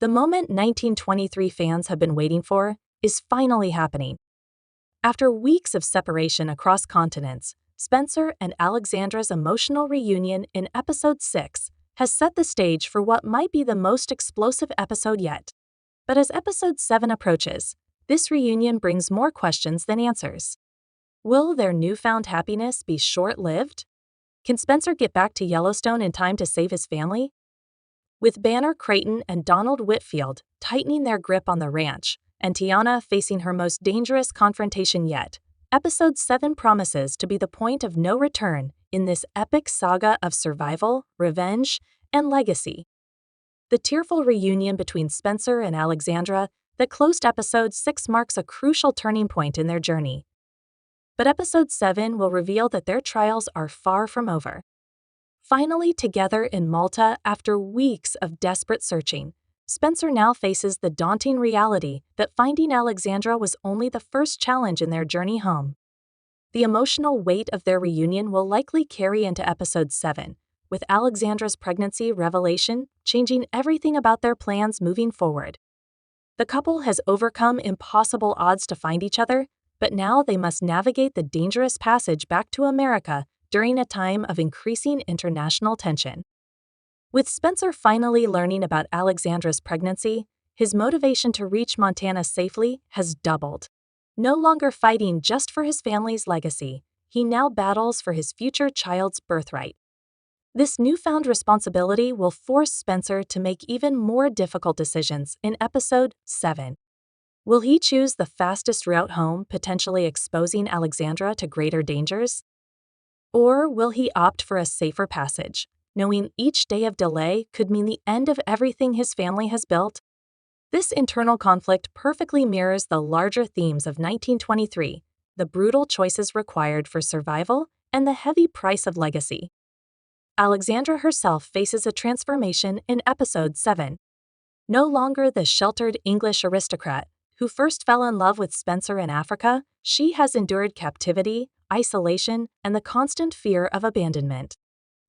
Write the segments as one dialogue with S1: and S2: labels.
S1: The moment 1923 fans have been waiting for is finally happening. After weeks of separation across continents, Spencer and Alexandra's emotional reunion in episode 6 has set the stage for what might be the most explosive episode yet. But as episode 7 approaches, this reunion brings more questions than answers. Will their newfound happiness be short-lived? Can Spencer get back to Yellowstone in time to save his family? With Banner Creighton and Donald Whitfield tightening their grip on the ranch, and Teonna facing her most dangerous confrontation yet, episode 7 promises to be the point of no return in this epic saga of survival, revenge, and legacy. The tearful reunion between Spencer and Alexandra that closed episode 6 marks a crucial turning point in their journey. But episode 7 will reveal that their trials are far from over. Finally together in Malta after weeks of desperate searching, Spencer now faces the daunting reality that finding Alexandra was only the first challenge in their journey home. The emotional weight of their reunion will likely carry into episode 7, with Alexandra's pregnancy revelation changing everything about their plans moving forward. The couple has overcome impossible odds to find each other, but now they must navigate the dangerous passage back to America during a time of increasing international tension. With Spencer finally learning about Alexandra's pregnancy, his motivation to reach Montana safely has doubled. No longer fighting just for his family's legacy, he now battles for his future child's birthright. This newfound responsibility will force Spencer to make even more difficult decisions in episode 7. Will he choose the fastest route home, potentially exposing Alexandra to greater dangers? Or will he opt for a safer passage, knowing each day of delay could mean the end of everything his family has built? This internal conflict perfectly mirrors the larger themes of 1923, the brutal choices required for survival and the heavy price of legacy. Alexandra herself faces a transformation in episode 7. No longer the sheltered English aristocrat who first fell in love with Spencer in Africa, she has endured captivity, isolation, and the constant fear of abandonment.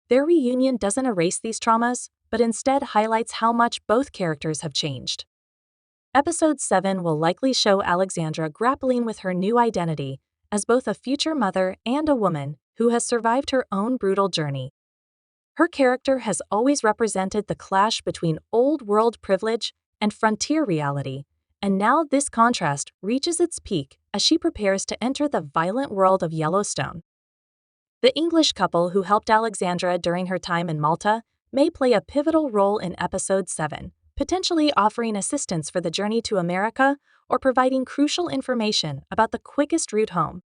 S1: Their reunion doesn't erase these traumas, but instead highlights how much both characters have changed. Episode 7 will likely show Alexandra grappling with her new identity as both a future mother and a woman who has survived her own brutal journey. Her character has always represented the clash between old-world privilege and frontier reality, and now this contrast reaches its peak as she prepares to enter the violent world of Yellowstone. The English couple who helped Alexandra during her time in Malta may play a pivotal role in episode 7, potentially offering assistance for the journey to America or providing crucial information about the quickest route home.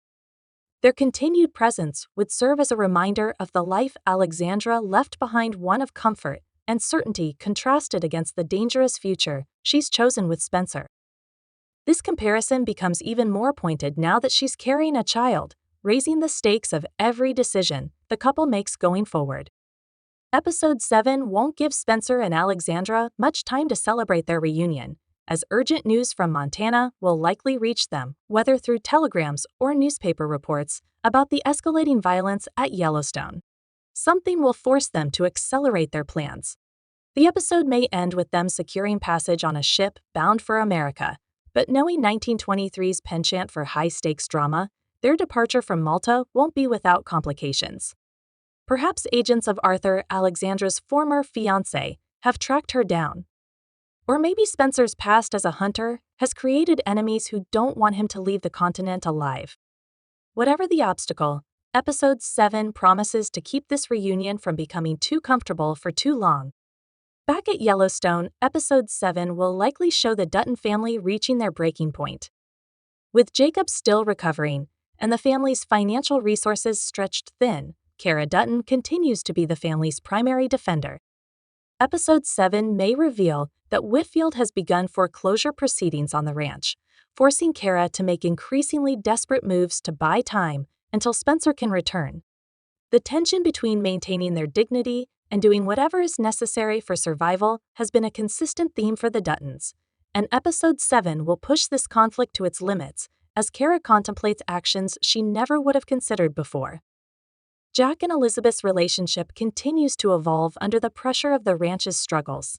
S1: Their continued presence would serve as a reminder of the life Alexandra left behind, one of comfort and certainty contrasted against the dangerous future she's chosen with Spencer. This comparison becomes even more pointed now that she's carrying a child, raising the stakes of every decision the couple makes going forward. Episode 7 won't give Spencer and Alexandra much time to celebrate their reunion, as urgent news from Montana will likely reach them, whether through telegrams or newspaper reports, about the escalating violence at Yellowstone. Something will force them to accelerate their plans. The episode may end with them securing passage on a ship bound for America, but knowing 1923's penchant for high-stakes drama, their departure from Malta won't be without complications. Perhaps agents of Arthur, Alexandra's former fiancé, have tracked her down. Or maybe Spencer's past as a hunter has created enemies who don't want him to leave the continent alive. Whatever the obstacle, episode 7 promises to keep this reunion from becoming too comfortable for too long. Back at Yellowstone, episode 7 will likely show the Dutton family reaching their breaking point. With Jacob still recovering and the family's financial resources stretched thin, Cara Dutton continues to be the family's primary defender. Episode 7 may reveal that Whitfield has begun foreclosure proceedings on the ranch, forcing Cara to make increasingly desperate moves to buy time until Spencer can return. The tension between maintaining their dignity and doing whatever is necessary for survival has been a consistent theme for the Duttons, and episode 7 will push this conflict to its limits as Cara contemplates actions she never would have considered before. Jack and Elizabeth's relationship continues to evolve under the pressure of the ranch's struggles.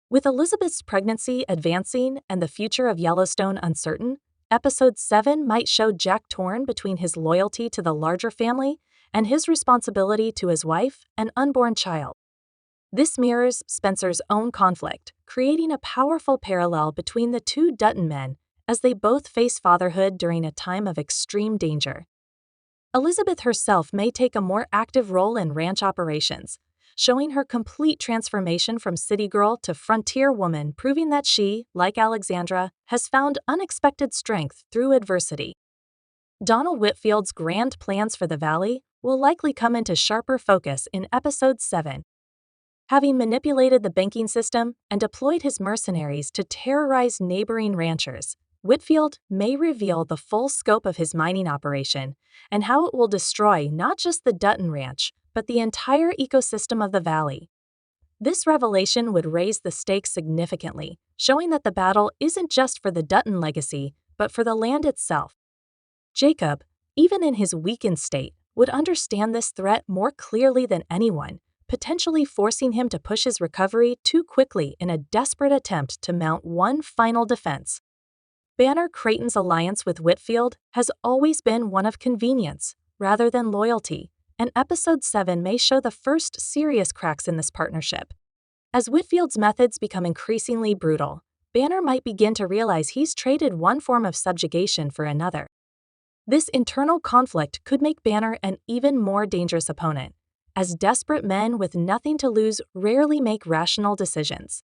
S1: With Elizabeth's pregnancy advancing and the future of Yellowstone uncertain, Episode 7 might show Jack torn between his loyalty to the larger family and his responsibility to his wife and unborn child. This mirrors Spencer's own conflict, creating a powerful parallel between the two Dutton men as they both face fatherhood during a time of extreme danger. Elizabeth herself may take a more active role in ranch operations, showing her complete transformation from city girl to frontier woman, proving that she, like Alexandra, has found unexpected strength through adversity. Donald Whitfield's grand plans for the valley will likely come into sharper focus in Episode 7. Having manipulated the banking system and deployed his mercenaries to terrorize neighboring ranchers, Whitfield may reveal the full scope of his mining operation and how it will destroy not just the Dutton Ranch, but the entire ecosystem of the valley. This revelation would raise the stakes significantly, showing that the battle isn't just for the Dutton legacy, but for the land itself. Jacob, even in his weakened state, would understand this threat more clearly than anyone, potentially forcing him to push his recovery too quickly in a desperate attempt to mount one final defense. Banner Creighton's alliance with Whitfield has always been one of convenience, rather than loyalty, and Episode 7 may show the first serious cracks in this partnership. As Whitfield's methods become increasingly brutal, Banner might begin to realize he's traded one form of subjugation for another. This internal conflict could make Banner an even more dangerous opponent, as desperate men with nothing to lose rarely make rational decisions.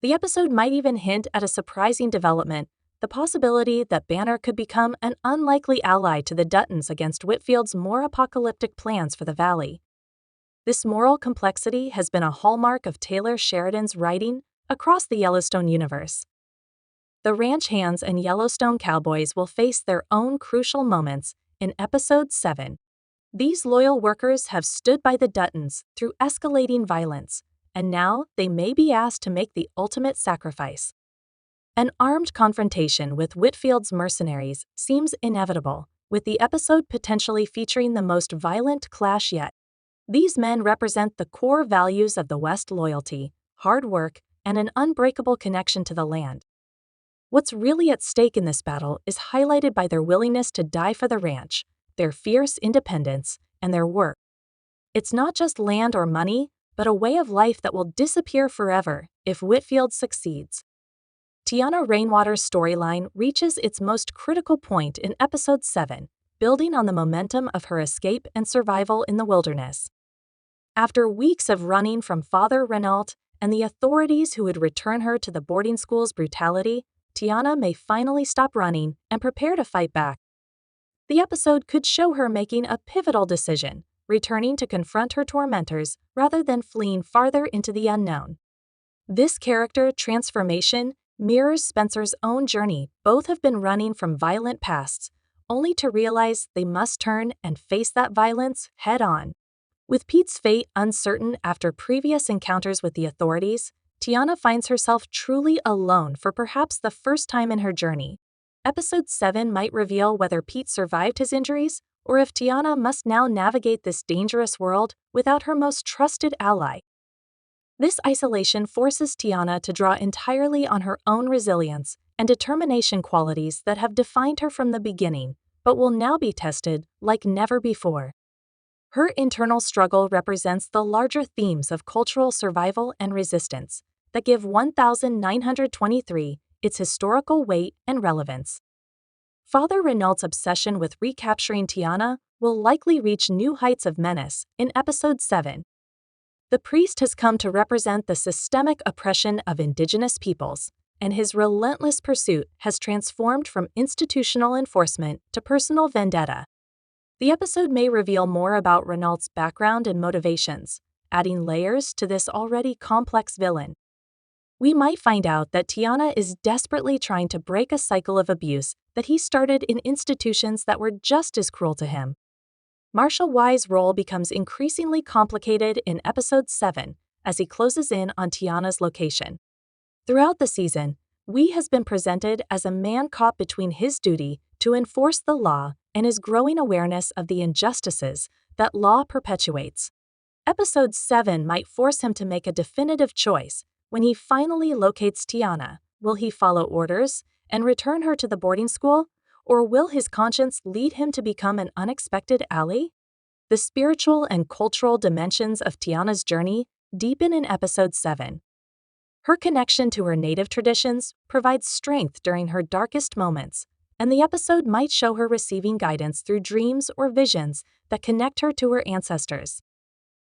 S1: The episode might even hint at a surprising development, the possibility that Banner could become an unlikely ally to the Duttons against Whitfield's more apocalyptic plans for the valley. This moral complexity has been a hallmark of Taylor Sheridan's writing across the Yellowstone universe. The ranch hands and Yellowstone cowboys will face their own crucial moments in Episode 7. These loyal workers have stood by the Duttons through escalating violence, and now they may be asked to make the ultimate sacrifice. An armed confrontation with Whitfield's mercenaries seems inevitable, with the episode potentially featuring the most violent clash yet. These men represent the core values of the West: loyalty, hard work, and an unbreakable connection to the land. What's really at stake in this battle is highlighted by their willingness to die for the ranch, their fierce independence, and their work. It's not just land or money, but a way of life that will disappear forever if Whitfield succeeds. Teonna Rainwater's storyline reaches its most critical point in Episode 7, building on the momentum of her escape and survival in the wilderness. After weeks of running from Father Renault and the authorities who would return her to the boarding school's brutality, Teonna may finally stop running and prepare to fight back. The episode could show her making a pivotal decision, returning to confront her tormentors rather than fleeing farther into the unknown. This character transformation mirrors Spencer's own journey. Both have been running from violent pasts, only to realize they must turn and face that violence head-on. With Pete's fate uncertain after previous encounters with the authorities, Teonna finds herself truly alone for perhaps the first time in her journey. Episode 7 might reveal whether Pete survived his injuries, or if Teonna must now navigate this dangerous world without her most trusted ally. This isolation forces Teonna to draw entirely on her own resilience and determination, qualities that have defined her from the beginning, but will now be tested like never before. Her internal struggle represents the larger themes of cultural survival and resistance that give 1923 its historical weight and relevance. Father Renault's obsession with recapturing Teonna will likely reach new heights of menace in Episode 7. The priest has come to represent the systemic oppression of indigenous peoples, and his relentless pursuit has transformed from institutional enforcement to personal vendetta. The episode may reveal more about Renault's background and motivations, adding layers to this already complex villain. We might find out that Teonna is desperately trying to break a cycle of abuse that he started in institutions that were just as cruel to him. Marshall Why's role becomes increasingly complicated in Episode 7 as he closes in on Teonna's location. Throughout the season, Why has been presented as a man caught between his duty to enforce the law and his growing awareness of the injustices that law perpetuates. Episode 7 might force him to make a definitive choice, When he finally locates Teonna, will he follow orders and return her to the boarding school, or will his conscience lead him to become an unexpected ally? The spiritual and cultural dimensions of Teonna's journey deepen in Episode 7. Her connection to her native traditions provides strength during her darkest moments, and the episode might show her receiving guidance through dreams or visions that connect her to her ancestors.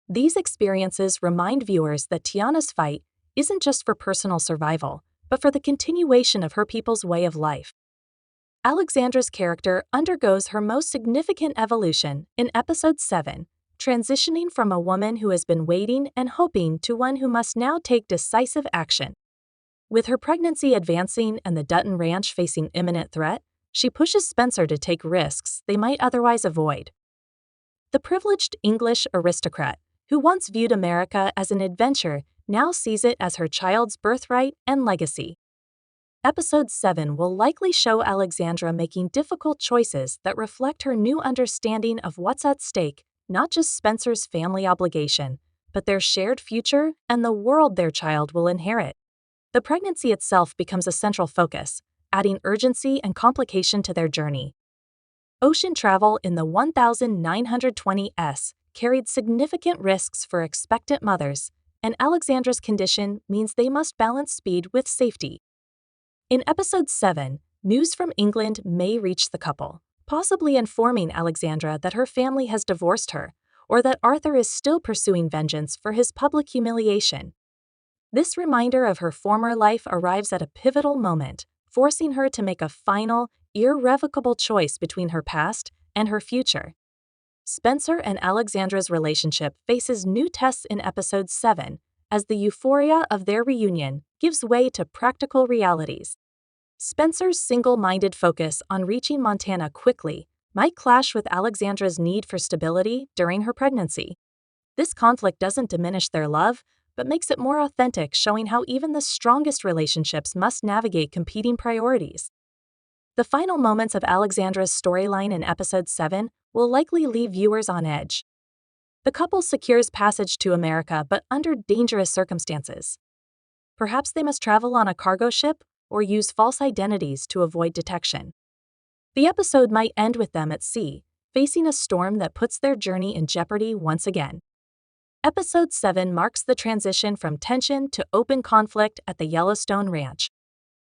S1: These experiences remind viewers that Teonna's fight isn't just for personal survival, but for the continuation of her people's way of life. Alexandra's character undergoes her most significant evolution in Episode 7, transitioning from a woman who has been waiting and hoping to one who must now take decisive action. With her pregnancy advancing and the Dutton ranch facing imminent threat, she pushes Spencer to take risks they might otherwise avoid. The privileged English aristocrat, who once viewed America as an adventure, now sees it as her child's birthright and legacy. Episode 7 will likely show Alexandra making difficult choices that reflect her new understanding of what's at stake, not just Spencer's family obligation, but their shared future and the world their child will inherit. The pregnancy itself becomes a central focus, adding urgency and complication to their journey. Ocean travel in the 1920s carried significant risks for expectant mothers, and Alexandra's condition means they must balance speed with safety. In Episode 7, news from England may reach the couple, possibly informing Alexandra that her family has divorced her, or that Arthur is still pursuing vengeance for his public humiliation. This reminder of her former life arrives at a pivotal moment, forcing her to make a final, irrevocable choice between her past and her future. Spencer and Alexandra's relationship faces new tests in Episode 7, as the euphoria of their reunion gives way to practical realities. Spencer's single-minded focus on reaching Montana quickly might clash with Alexandra's need for stability during her pregnancy. This conflict doesn't diminish their love, but makes it more authentic, showing how even the strongest relationships must navigate competing priorities. The final moments of Alexandra's storyline in Episode 7 will likely leave viewers on edge. The couple secures passage to America, but under dangerous circumstances. Perhaps they must travel on a cargo ship or use false identities to avoid detection. The episode might end with them at sea, facing a storm that puts their journey in jeopardy once again. Episode 7 marks the transition from tension to open conflict at the Yellowstone ranch.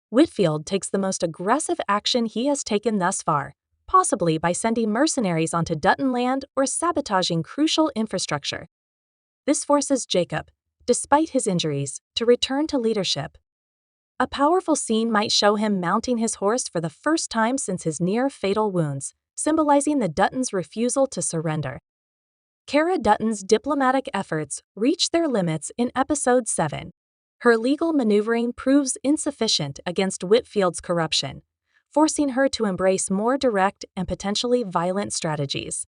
S1: Whitfield takes the most aggressive action he has taken thus far, possibly by sending mercenaries onto Dutton land or sabotaging crucial infrastructure. This forces Jacob, despite his injuries, to return to leadership. A powerful scene might show him mounting his horse for the first time since his near-fatal wounds, symbolizing the Duttons' refusal to surrender. Cara Dutton's diplomatic efforts reach their limits in Episode 7. Her legal maneuvering proves insufficient against Whitfield's corruption, forcing her to embrace more direct and potentially violent strategies.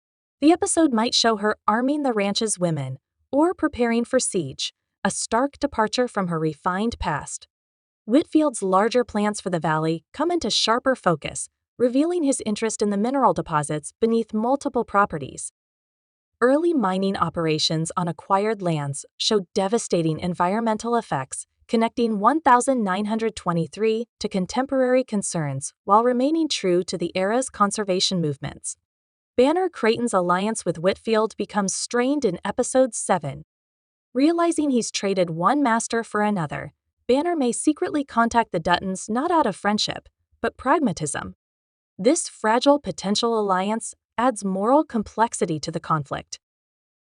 S1: The episode might show her arming the ranch's women or preparing for siege, a stark departure from her refined past. Whitfield's larger plans for the valley come into sharper focus, revealing his interest in the mineral deposits beneath multiple properties. Early mining operations on acquired lands show devastating environmental effects, connecting 1923 to contemporary concerns while remaining true to the era's conservation movements. Banner Creighton's alliance with Whitfield becomes strained in Episode 7. Realizing he's traded one master for another, Banner may secretly contact the Duttons not out of friendship, but pragmatism. This fragile potential alliance adds moral complexity to the conflict.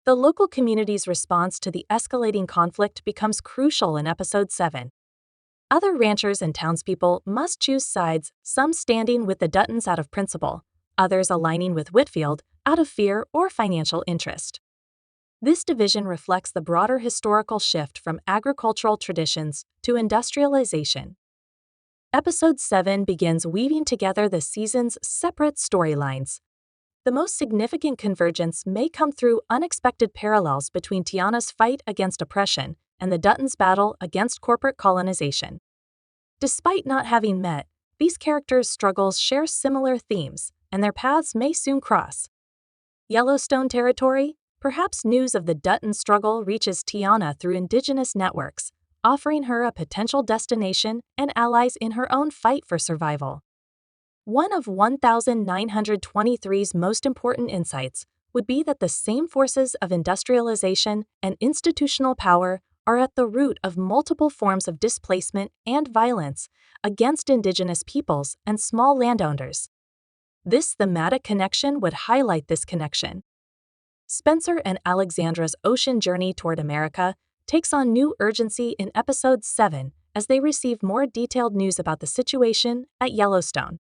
S1: The local community's response to the escalating conflict becomes crucial in Episode 7. Other ranchers and townspeople must choose sides, some standing with the Duttons out of principle, others aligning with Whitfield out of fear or financial interest. This division reflects the broader historical shift from agricultural traditions to industrialization. Episode 7 begins weaving together the season's separate storylines. The most significant convergence may come through unexpected parallels between Teonna's fight against oppression and the Duttons' battle against corporate colonization. Despite not having met, these characters' struggles share similar themes, and their paths may soon cross. Yellowstone territory? Perhaps news of the Dutton struggle reaches Teonna through indigenous networks, offering her a potential destination and allies in her own fight for survival. One of 1923's most important insights would be that the same forces of industrialization and institutional power are at the root of multiple forms of displacement and violence against indigenous peoples and small landowners. This thematic connection would highlight this connection. Spencer and Alexandra's ocean journey toward America takes on new urgency in Episode 7 as they receive more detailed news about the situation at Yellowstone.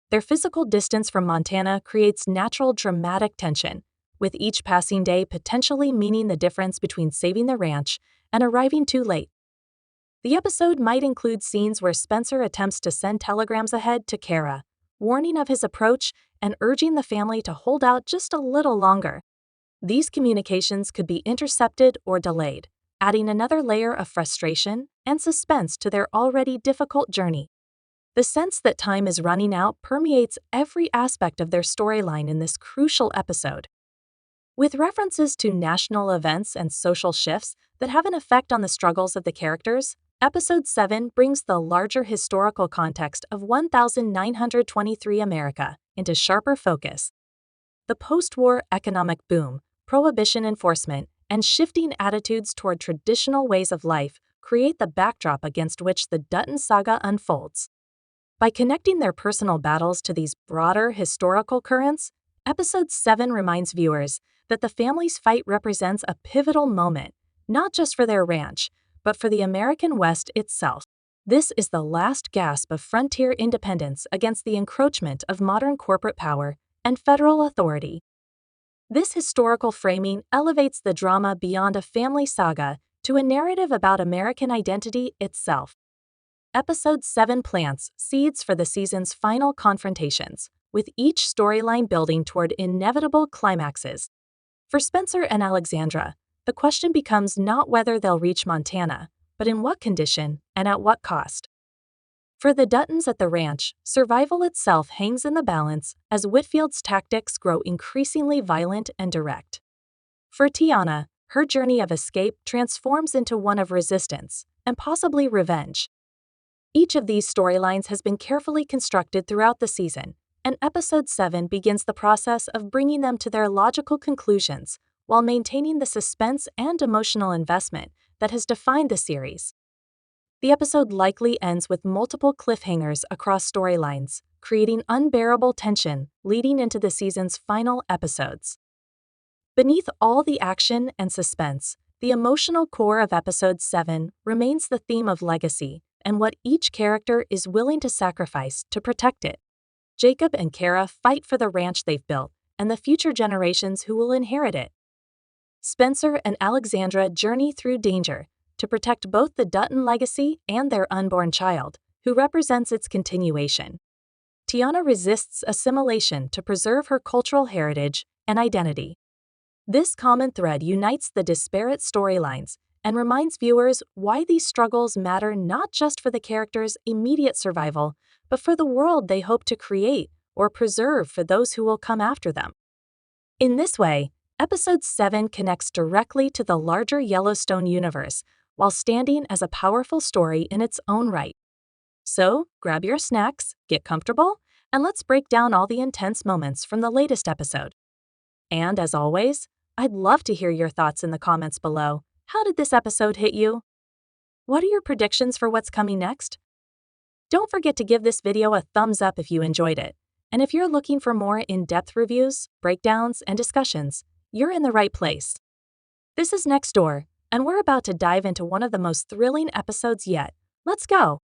S1: Their physical distance from Montana creates natural dramatic tension, with each passing day potentially meaning the difference between saving the ranch and arriving too late. The episode might include scenes where Spencer attempts to send telegrams ahead to Kara, warning of his approach and urging the family to hold out just a little longer. These communications could be intercepted or delayed, adding another layer of frustration and suspense to their already difficult journey. The sense that time is running out permeates every aspect of their storyline in this crucial episode. With references to national events and social shifts that have an effect on the struggles of the characters, Episode 7 brings the larger historical context of 1923 America into sharper focus. The post-war economic boom, prohibition enforcement, and shifting attitudes toward traditional ways of life create the backdrop against which the Dutton saga unfolds. By connecting their personal battles to these broader historical currents, Episode 7 reminds viewers that the family's fight represents a pivotal moment, not just for their ranch, but for the American West itself. This is the last gasp of frontier independence against the encroachment of modern corporate power and federal authority. This historical framing elevates the drama beyond a family saga to a narrative about American identity itself. Episode 7 plants seeds for the season's final confrontations, with each storyline building toward inevitable climaxes. For Spencer and Alexandra, the question becomes not whether they'll reach Montana, but in what condition and at what cost. For the Duttons at the ranch, survival itself hangs in the balance as Whitfield's tactics grow increasingly violent and direct. For Teonna, her journey of escape transforms into one of resistance and possibly revenge. Each of these storylines has been carefully constructed throughout the season, and Episode 7 begins the process of bringing them to their logical conclusions while maintaining the suspense and emotional investment that has defined the series. The episode likely ends with multiple cliffhangers across storylines, creating unbearable tension leading into the season's final episodes. Beneath all the action and suspense, the emotional core of Episode 7 remains the theme of legacy and what each character is willing to sacrifice to protect it. Jacob and Kara fight for the ranch they've built and the future generations who will inherit it. Spencer and Alexandra journey through danger to protect both the Dutton legacy and their unborn child, who represents its continuation. Teonna resists assimilation to preserve her cultural heritage and identity. This common thread unites the disparate storylines and reminds viewers why these struggles matter not just for the characters' immediate survival, but for the world they hope to create or preserve for those who will come after them. In this way, Episode 7 connects directly to the larger Yellowstone universe, while standing as a powerful story in its own right. So, grab your snacks, get comfortable, and let's break down all the intense moments from the latest episode. And as always, I'd love to hear your thoughts in the comments below. How did this episode hit you? What are your predictions for what's coming next? Don't forget to give this video a thumbs up if you enjoyed it. And if you're looking for more in-depth reviews, breakdowns, and discussions, you're in the right place. This is Next Door, and we're about to dive into one of the most thrilling episodes yet. Let's go!